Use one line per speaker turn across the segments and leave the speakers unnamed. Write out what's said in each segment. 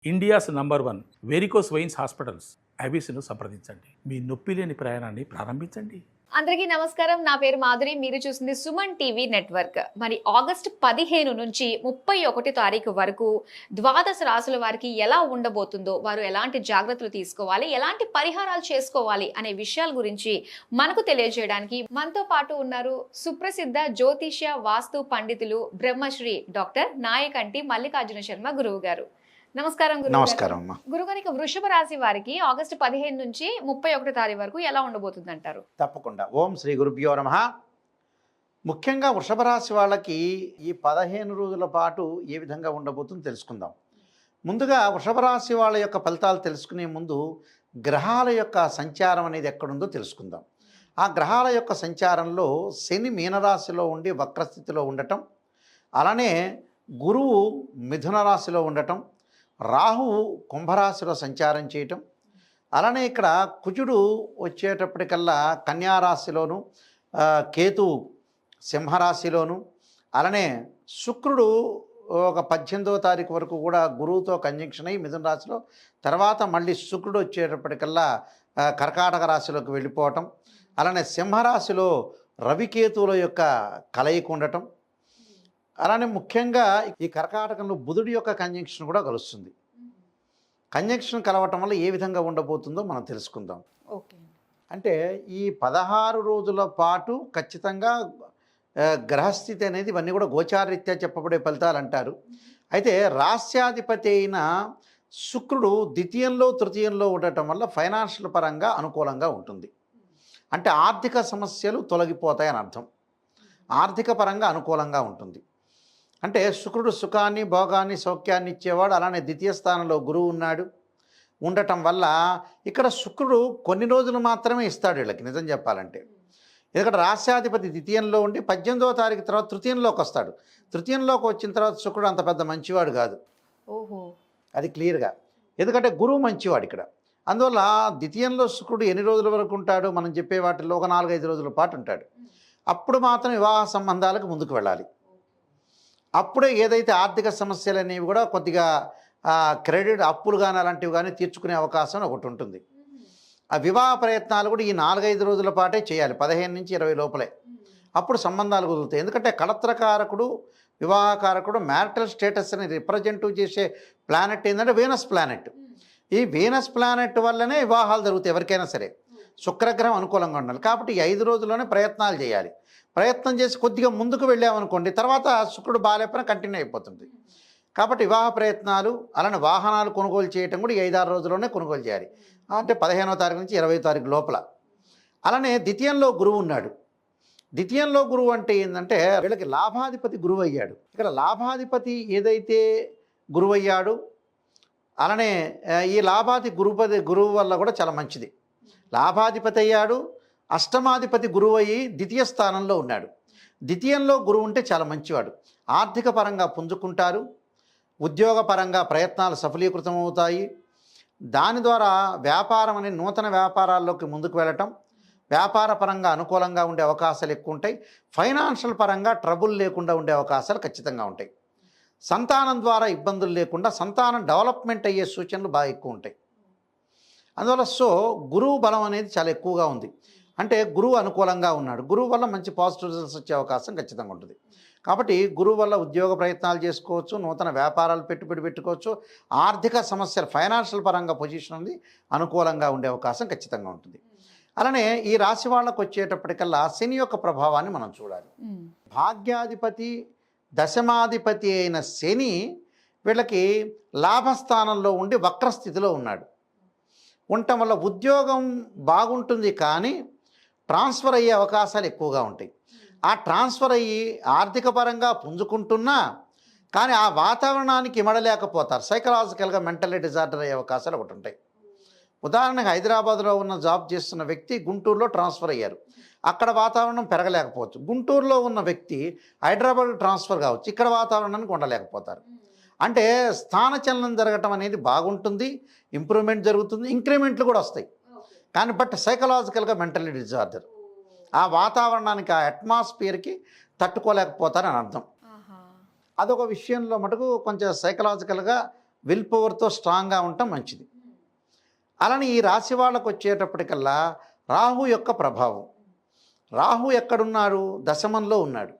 India's number 1 varicose veins hospitals ఐబీసీను సంప్రదించండి. మీ నొప్పి లేని ప్రయాణాన్ని ప్రారంభించండి.
అందరికీ నమస్కారం. నా పేరు మాధురి. మీరు చూస్తుంది సుమన్ టీవీ నెట్వర్క్. మరి ఆగస్టు 15 నుంచి 31 తారీఖు వరకు ద్వాదశ రాశుల వారికి ఎలా ఉండబోతుందో, వారు ఎలాంటి జాగ్రత్తలు తీసుకోవాలి, ఎలాంటి పరిహారాలు చేసుకోవాలి అనే విషయాల గురించి మనకు తెలియజేయడానికి మనతో పాటు ఉన్నారు సుప్రసిద్ధ జ్యోతిష్య వాస్తు పండితులు బ్రహ్మశ్రీ డాక్టర్ నాయకంటి మల్లికార్జున శర్మ గురువు గారు. నమస్కారం
నమస్కారం అమ్మా.
గురుగారు, ఇక వృషభ రాశి వారికి ఆగస్టు 15 నుంచి 31 తారీఖు వరకు ఎలా ఉండబోతుంది అంటారు?
తప్పకుండా. ఓం శ్రీ గురుభ్యో నమః. ముఖ్యంగా వృషభ రాశి వాళ్ళకి ఈ 15 రోజుల పాటు ఏ విధంగా ఉండబోతుందో తెలుసుకుందాం. ముందుగా వృషభ రాశి వాళ్ళ యొక్క ఫలితాలు తెలుసుకునే ముందు గ్రహాల యొక్క సంచారం అనేది ఎక్కడుందో తెలుసుకుందాం. ఆ గ్రహాల యొక్క సంచారంలో శని మీనరాశిలో ఉండి వక్రస్థితిలో ఉండటం, అలానే గురువు మిథున రాశిలో ఉండటం, రాహువు కుంభరాశిలో సంచారం చేయటం, అలానే ఇక్కడ కుజుడు వచ్చేటప్పటికల్లా కన్యారాశిలోను, కేతు సింహరాశిలోను, అలానే శుక్రుడు ఒక 18వ తారీఖు వరకు కూడా గురువుతో కంజంక్షన్ అయ్యి మిథున రాశిలో, తర్వాత మళ్ళీ శుక్రుడు వచ్చేటప్పటికల్లా కర్కాటక రాశిలోకి వెళ్ళిపోవటం, అలానే సింహరాశిలో రవికేతువుల యొక్క కలయిక ఉండటం, అలానే ముఖ్యంగా ఈ కర్కాటకంలో బుధుడి యొక్క కంజంక్షన్ కూడా కలుస్తుంది. కంజంక్షన్ కలవటం వల్ల ఏ విధంగా ఉండబోతుందో మనం తెలుసుకుందాం.
ఓకే.
అంటే ఈ 16 రోజుల పాటు ఖచ్చితంగా గ్రహస్థితి అనేది ఇవన్నీ కూడా గోచారరీత్యా చెప్పబడే ఫలితాలు అంటారు. అయితే రాస్యాధిపతి అయిన శుక్రుడు ద్వితీయంలో తృతీయంలో ఉండటం వల్ల ఫైనాన్షియల్ పరంగా అనుకూలంగా ఉంటుంది. అంటే ఆర్థిక సమస్యలు తొలగిపోతాయని అర్థం. ఆర్థిక పరంగా అనుకూలంగా ఉంటుంది. అంటే శుక్రుడు సుఖాన్ని భోగాన్ని సౌఖ్యాన్ని ఇచ్చేవాడు. అలానే ద్వితీయ స్థానంలో గురువు ఉన్నాడు. ఉండటం వల్ల ఇక్కడ శుక్రుడు కొన్ని రోజులు మాత్రమే ఇస్తాడు వీళ్ళకి, నిజం చెప్పాలంటే. ఎందుకంటే రాస్యాధిపతి ద్వితీయంలో ఉండి 18వ తారీఖు తర్వాత తృతీయంలోకి వస్తాడు. తృతీయంలోకి వచ్చిన తర్వాత శుక్రుడు అంత పెద్ద మంచివాడు కాదు.
ఓహో.
అది క్లియర్గా. ఎందుకంటే గురువు మంచివాడు ఇక్కడ. అందువల్ల ద్వితీయంలో శుక్రుడు ఎన్ని రోజుల వరకు ఉంటాడు మనం చెప్పే వాటిల్లో ఒక 4-5 రోజుల పాటు ఉంటాడు. అప్పుడు మాత్రం వివాహ సంబంధాలకు ముందుకు వెళ్ళాలి. అప్పుడే ఏదైతే ఆర్థిక సమస్యలు అనేవి కూడా కొద్దిగా క్రెడిట్ అప్పులు కానీ అలాంటివి కానీ తీర్చుకునే అవకాశం ఒకటి ఉంటుంది. ఆ వివాహ ప్రయత్నాలు కూడా ఈ 4-5 రోజుల పాటే చేయాలి, 15 నుంచి 20 లోపలే. అప్పుడు సంబంధాలు కుదురుతాయి. ఎందుకంటే కళత్రకారకుడు వివాహకారకుడు మ్యారిటల్ స్టేటస్ని రిప్రజెంటివ్ చేసే ప్లానెట్ ఏంటంటే వీనస్ ప్లానెట్. ఈ వీనస్ ప్లానెట్ వల్లనే వివాహాలు జరుగుతాయి ఎవరికైనా సరే. శుక్రగ్రహం అనుకూలంగా ఉండాలి. కాబట్టి ఈ 5 రోజుల్లోనే ప్రయత్నాలు చేయాలి. ప్రయత్నం చేసి కొద్దిగా ముందుకు వెళ్ళామనుకోండి, తర్వాత శుక్రుడు బాగాలేపన కంటిన్యూ అయిపోతుంది. కాబట్టి వివాహ ప్రయత్నాలు అలానే వాహనాలు కొనుగోలు చేయటం కూడా ఈ 5-6 రోజుల్లోనే కొనుగోలు చేయాలి. అంటే 15వ తారీఖు నుంచి 20వ తారీఖు లోపల. అలానే ద్వితీయంలో గురువు ఉన్నాడు. ద్వితీయంలో గురువు అంటే ఏంటంటే వీళ్ళకి లాభాధిపతి గురువు అయ్యాడు. ఇక్కడ లాభాధిపతి ఏదైతే గురువు అయ్యాడు, అలానే ఈ గురువు వల్ల కూడా చాలా మంచిది. లాభాధిపతి అయ్యాడు, అష్టమాధిపతి గురువు అయ్యి ద్వితీయ స్థానంలో ఉన్నాడు. ద్వితీయంలో గురువు ఉంటే చాలా మంచివాడు. ఆర్థిక పరంగా పుంజుకుంటారు, ఉద్యోగపరంగా ప్రయత్నాలు సఫలీకృతం అవుతాయి. దాని ద్వారా వ్యాపారం అనే నూతన వ్యాపారాల్లోకి ముందుకు వెళ్ళటం, వ్యాపార పరంగా అనుకూలంగా ఉండే అవకాశాలు ఎక్కువ ఉంటాయి. ఫైనాన్షియల్ పరంగా ట్రబుల్ లేకుండా ఉండే అవకాశాలు ఖచ్చితంగా ఉంటాయి. సంతానం ద్వారా ఇబ్బందులు లేకుండా సంతానం డెవలప్మెంట్ అయ్యే సూచనలు బాగా ఎక్కువ ఉంటాయి. అందువల్ల గురువు బలం అనేది చాలా ఎక్కువగా ఉంది. అంటే గురువు అనుకూలంగా ఉన్నాడు. గురువు వల్ల మంచి పాజిటివ్ రిజల్ట్స్ వచ్చే అవకాశం ఖచ్చితంగా ఉంటుంది. కాబట్టి గురువు వల్ల ఉద్యోగ ప్రయత్నాలు చేసుకోవచ్చు, నూతన వ్యాపారాలు పెట్టుబడి పెట్టుకోవచ్చు. ఆర్థిక సమస్యలు ఫైనాన్షియల్ పరంగా పొజిషన్ ఉంది, అనుకూలంగా ఉండే అవకాశం ఖచ్చితంగా ఉంటుంది. అలానే ఈ రాశి వాళ్ళకు వచ్చేటప్పటికల్లా శని యొక్క ప్రభావాన్ని మనం చూడాలి. భాగ్యాధిపతి దశమాధిపతి అయిన శని వీళ్ళకి లాభస్థానంలో ఉండి వక్రస్థితిలో ఉన్నాడు. ఉండటం వల్ల ఉద్యోగం బాగుంటుంది, కానీ ట్రాన్స్ఫర్ అయ్యే అవకాశాలు ఎక్కువగా ఉంటాయి. ఆ ట్రాన్స్ఫర్ అయ్యి ఆర్థిక పరంగా పుంజుకుంటున్నా కానీ ఆ వాతావరణానికి ఇమడలేకపోతారు. సైకలాజికల్గా మెంటల్లీ డిజార్డర్ అయ్యే అవకాశాలు ఒకటి ఉంటాయి. ఉదాహరణకు హైదరాబాద్లో ఉన్న జాబ్ చేస్తున్న వ్యక్తి గుంటూరులో ట్రాన్స్ఫర్ అయ్యారు. అక్కడ వాతావరణం పెరగలేకపోవచ్చు. గుంటూరులో ఉన్న వ్యక్తి హైదరాబాద్ ట్రాన్స్ఫర్ కావచ్చు, ఇక్కడ వాతావరణానికి ఉండలేకపోతారు. అంటే స్థానచలనం జరగటం అనేది బాగుంటుంది, ఇంప్రూవ్మెంట్ జరుగుతుంది, ఇంక్రిమెంట్లు కూడా వస్తాయి. కానీ బట్ సైకలాజికల్గా మెంటల్లీ డిజార్డర్, ఆ వాతావరణానికి ఆ అట్మాస్ఫియర్కి తట్టుకోలేకపోతారని అర్థం. అదొక విషయంలో మటుకు కొంచెం సైకలాజికల్గా విల్ పవర్తో స్ట్రాంగ్గా ఉండటం మంచిది. అలానే ఈ రాశి వాళ్ళకు వచ్చేటప్పటికల్లా రాహు యొక్క ప్రభావం. రాహు ఎక్కడున్నారు? దశమంలో ఉన్నాడు.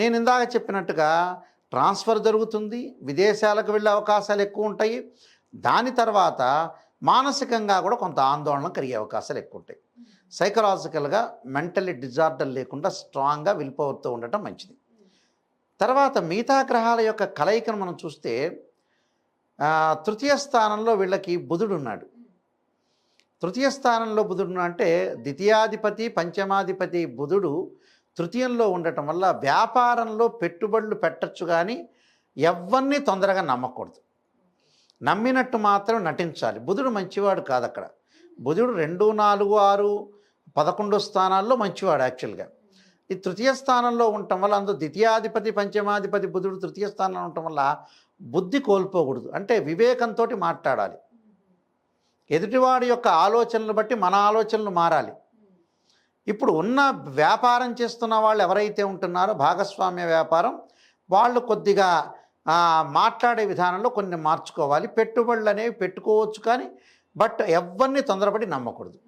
నేను ఇందాక చెప్పినట్టుగా ట్రాన్స్ఫర్ జరుగుతుంది, విదేశాలకు వెళ్ళే అవకాశాలు ఎక్కువ ఉంటాయి. దాని తర్వాత మానసికంగా కూడా కొంత ఆందోళన కలిగే అవకాశాలు ఎక్కువ ఉంటాయి. సైకలాజికల్గా మెంటల్లీ డిజార్డర్ లేకుండా స్ట్రాంగ్గా విల్ పవర్తో ఉండటం మంచిది. తర్వాత మిగతా గ్రహాల యొక్క కలయికను మనం చూస్తే తృతీయ స్థానంలో వీళ్ళకి బుధుడు ఉన్నాడు. తృతీయ స్థానంలో బుధుడు అంటే ద్వితీయాధిపతి పంచమాధిపతి బుధుడు తృతీయంలో ఉండటం వల్ల వ్యాపారంలో పెట్టుబడులు పెట్టచ్చు, కానీ ఎవరిని తొందరగా నమ్మకూడదు. నమ్మినట్టు మాత్రం నటించాలి. బుధుడు మంచివాడు కాదు. అక్కడ బుధుడు 2, 4, 6, 11 స్థానాల్లో మంచివాడు యాక్చువల్గా. ఈ తృతీయ స్థానంలో ఉండటం వల్ల అందులో ద్వితీయాధిపతి పంచమాధిపతి బుధుడు తృతీయ స్థానంలో ఉండటం వల్ల బుద్ధి కోల్పోకూడదు. అంటే వివేకంతో మాట్లాడాలి. ఎదుటివాడి యొక్క ఆలోచనలు బట్టి మన ఆలోచనలు మారాలి. ఇప్పుడు ఉన్న వ్యాపారం చేస్తున్న వాళ్ళు ఎవరైతే ఉంటున్నారో భాగస్వామ్య వ్యాపారం, వాళ్ళు కొద్దిగా మాట్లాడే విధానంలో కొన్ని మార్చుకోవాలి. పెట్టుబడులు అనేవి పెట్టుకోవచ్చు, కానీ బట్ ఎవరిని తొందరపడి నమ్మకూడదు.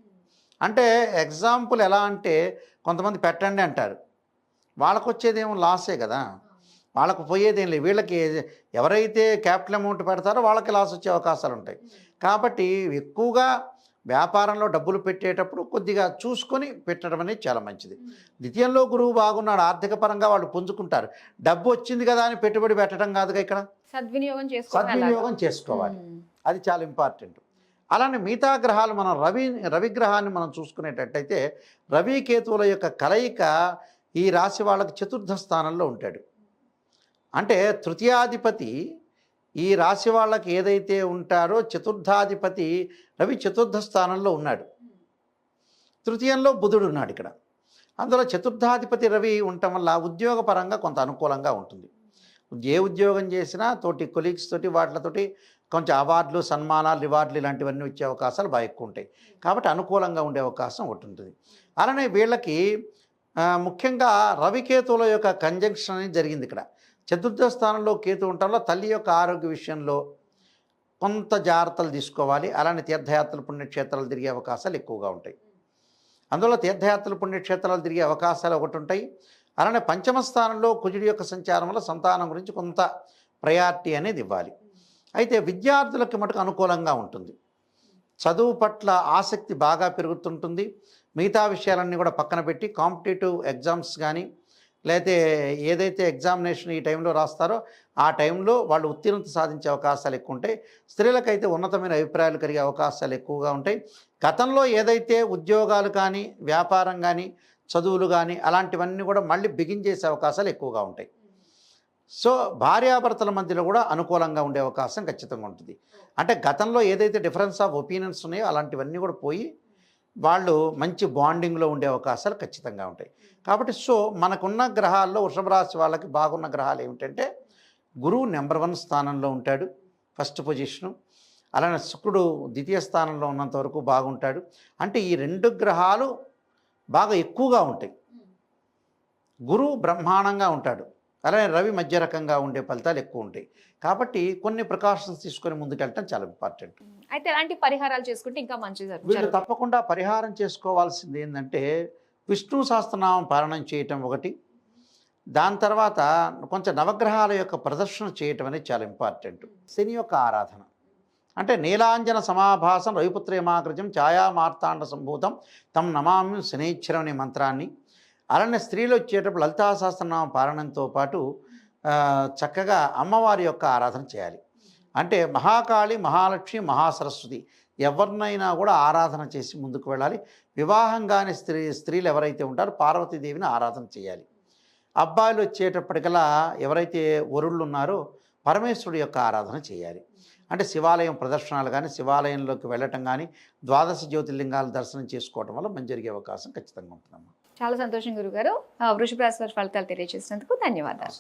అంటే ఎగ్జాంపుల్ ఎలా అంటే కొంతమంది పెట్టండి అంటారు, వాళ్ళకు వచ్చేదేమో లాసే కదా, వాళ్ళకు పోయేదేం లేదు. వీళ్ళకి ఎవరైతే క్యాపిటల్ అమౌంట్ పెడతారో వాళ్ళకి లాస్ వచ్చే అవకాశాలు ఉంటాయి. కాబట్టి ఎక్కువగా వ్యాపారంలో డబ్బులు పెట్టేటప్పుడు కొద్దిగా చూసుకొని పెట్టడం అనేది చాలా మంచిది. ద్వితీయంలో గురువు బాగున్నాడు, ఆర్థిక పరంగా వాళ్ళు పుంజుకుంటారు. డబ్బు వచ్చింది కదా అని పెట్టుబడి పెట్టడం కాదుగా, ఇక్కడ సద్వినియోగం చేసుకోవాలి. అది చాలా ఇంపార్టెంట్. అలానే మిగతా గ్రహాలు మనం రవి గ్రహాన్ని మనం చూసుకునేటట్టయితే రవి కేతువుల యొక్క కలయిక ఈ రాశి వాళ్ళకి చతుర్థ స్థానంలో ఉంటాడు. అంటే తృతీయాధిపతి ఈ రాశి వాళ్ళకి ఏదైతే ఉంటారో చతుర్థాధిపతి రవి చతుర్థ స్థానంలో ఉన్నాడు. తృతీయంలో బుధుడు ఉన్నాడు ఇక్కడ. అందులో చతుర్థాధిపతి రవి ఉండటం వల్ల ఉద్యోగపరంగా కొంత అనుకూలంగా ఉంటుంది. ఏ ఉద్యోగం చేసినా తోటి కొలీగ్స్ తోటి వాటితోటి కొంచెం అవార్డులు, సన్మానాలు, రివార్డులు ఇలాంటివన్నీ వచ్చే అవకాశాలు బాగా ఎక్కువ ఉంటాయి. కాబట్టి అనుకూలంగా ఉండే అవకాశం ఒకటి ఉంటుంది. అలానే వీళ్ళకి ముఖ్యంగా రవికేతువుల యొక్క కంజంక్షన్ అనేది జరిగింది ఇక్కడ. చతుర్థ స్థానంలో కేతు ఉండటంలో తల్లి యొక్క ఆరోగ్య విషయంలో కొంత జాగ్రత్తలు తీసుకోవాలి. అలానే తీర్థయాత్రలు, పుణ్యక్షేత్రాలు తిరిగే అవకాశాలు ఎక్కువగా ఉంటాయి. అందులో తీర్థయాత్రలు, పుణ్యక్షేత్రాలు తిరిగే అవకాశాలు ఒకటి ఉంటాయి. అలానే పంచమ స్థానంలో కుజుడి యొక్క సంచారం వల్ల సంతానం గురించి కొంత ప్రయారిటీ అనేది ఇవ్వాలి. అయితే విద్యార్థులకి మటుకు అనుకూలంగా ఉంటుంది. చదువు పట్ల ఆసక్తి బాగా పెరుగుతుంటుంది. మిగతా విషయాలన్నీ కూడా పక్కన పెట్టి కాంపిటేటివ్ ఎగ్జామ్స్ కానీ లేకపోతే ఏదైతే ఎగ్జామినేషన్ ఈ టైంలో రాస్తారో ఆ టైంలో వాళ్ళు ఉత్తీర్ణత సాధించే అవకాశాలు ఎక్కువ ఉంటాయి. స్త్రీలకైతే ఉన్నతమైన అభిప్రాయాలు కలిగే అవకాశాలు ఎక్కువగా ఉంటాయి. గతంలో ఏదైతే ఉద్యోగాలు కానీ, వ్యాపారం కానీ, చదువులు కానీ అలాంటివన్నీ కూడా మళ్ళీ బిగిన్ చేసే అవకాశాలు ఎక్కువగా ఉంటాయి. సో భార్యాభర్తల మధ్యలో కూడా అనుకూలంగా ఉండే అవకాశం ఖచ్చితంగా ఉంటుంది. అంటే గతంలో ఏదైతే డిఫరెన్స్ ఆఫ్ ఒపీనియన్స్ ఉన్నాయో అలాంటివన్నీ కూడా పోయి వాళ్ళు మంచి బాండింగ్లో ఉండే అవకాశాలు ఖచ్చితంగా ఉంటాయి. కాబట్టి సో మనకున్న గ్రహాల్లో వృషభ రాశి వాళ్ళకి బాగున్న గ్రహాలు ఏమిటంటే గురువు నెంబర్ 1 స్థానంలో ఉంటాడు, ఫస్ట్ పొజిషను. అలానే శుక్రుడు ద్వితీయ స్థానంలో ఉన్నంత వరకు బాగుంటాడు. అంటే ఈ 2 గ్రహాలు బాగా ఎక్కువగా ఉంటాయి. గురువు బ్రహ్మాండంగా ఉంటాడు, అలానే రవి మధ్య రకంగా ఉండే ఫలితాలు ఎక్కువ ఉంటాయి. కాబట్టి కొన్ని ప్రికాషన్స్ తీసుకొని ముందుకెళ్ళటం చాలా ఇంపార్టెంట్.
అయితే ఎలాంటి పరిహారాలు చేసుకుంటే ఇంకా మంచిది?
వీళ్ళు తప్పకుండా పరిహారం చేసుకోవాల్సింది ఏంటంటే విష్ణు సహస్రనామం పారాయణం చేయటం ఒకటి. దాని తర్వాత కొంచెం నవగ్రహాల యొక్క ప్రదర్శన చేయటం అనేది చాలా ఇంపార్టెంట్. శని యొక్క ఆరాధన అంటే నీలాంజన సమాభాసం రవిపుత్రేమాకృజం ఛాయా మార్తాండ సంభూతం తం నమామి శనైశ్వరం అనే మంత్రాన్ని, అలానే స్త్రీలు వచ్చేటప్పుడు లలితా సహస్రనామం పారాయణంతో పాటు చక్కగా అమ్మవారి యొక్క ఆరాధన చేయాలి. అంటే మహాకాళి, మహాలక్ష్మి, మహాసరస్వతి ఎవరినైనా కూడా ఆరాధన చేసి ముందుకు వెళ్ళాలి. వివాహం కాని స్త్రీలు ఎవరైతే ఉంటారో పార్వతీదేవిని ఆరాధన చేయాలి. అబ్బాయిలు వచ్చేటప్పటికల్లా ఎవరైతే వరుళ్ళు ఉన్నారో పరమేశ్వరుడు యొక్క ఆరాధన చేయాలి. అంటే శివాలయం ప్రదర్శనలు కానీ, శివాలయంలోకి వెళ్ళటం కానీ, ద్వాదశ జ్యోతిర్లింగాల దర్శనం చేసుకోవడం వల్ల మంచి జరిగే అవకాశం ఖచ్చితంగా ఉంటుందమ్మా.
చాలా సంతోషం గురుగారు. వృషభ రాశి వారి ఫలితాలు తెలియజేసినందుకు ధన్యవాదాలు.